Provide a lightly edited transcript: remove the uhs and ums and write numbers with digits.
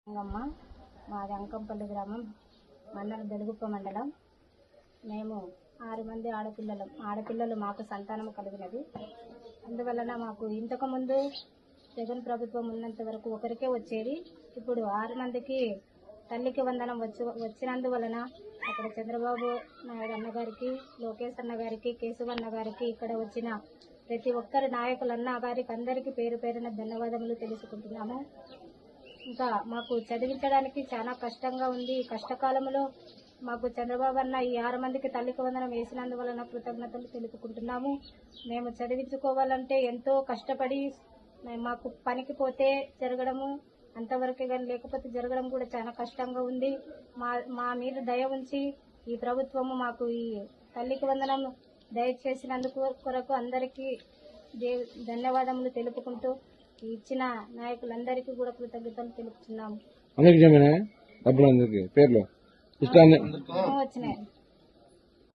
మాది అంకంపల్లి గ్రామం, మండలం దెలుగుప్ప మండలం. మేము 6 మంది ఆడపిల్లలు మాకు సంతానం కలిగినది. అందువలన మాకు ఇంతకుముందు జగన్ ప్రభుత్వం ఉన్నంత వరకు ఒకరికే వచ్చేది. ఇప్పుడు 6 మందికి తల్లికి వందనం వచ్చినందువలన అక్కడ చంద్రబాబు నాయుడు అన్నగారికి, లోకేష్ అన్న గారికి, కేశవన్న గారికి, ఇక్కడ వచ్చిన ప్రతి ఒక్కరి నాయకులన్న గారికి అందరికీ పేరు పేరున ధన్యవాదములు తెలుసుకుంటున్నాము. ఇంకా మాకు చదివించడానికి చాలా కష్టంగా ఉంది. ఈ కష్టకాలంలో మాకు చంద్రబాబు అన్న ఈ 6 మందికి తల్లికి వందనం వేసినందువలన కృతజ్ఞతలు తెలుపుకుంటున్నాము. మేము చదివించుకోవాలంటే ఎంతో కష్టపడి మాకు పనికి పోతే జరగడము, అంతవరకే కానీ లేకపోతే జరగడం కూడా చాలా కష్టంగా ఉంది. మా మీద దయ ఉంచి ఈ ప్రభుత్వము మాకు ఈ తల్లికి వందనం దయచేసినందుకు కొరకు అందరికీ ధన్యవాదములు తెలుపుకుంటూ ఇచ్చిన నాయకులందరికీ కూడా కృతజ్ఞతలు తెలుపుతున్నాము. అందరికీ డబ్బులు అందరికీ పేర్లు వచ్చినాయి.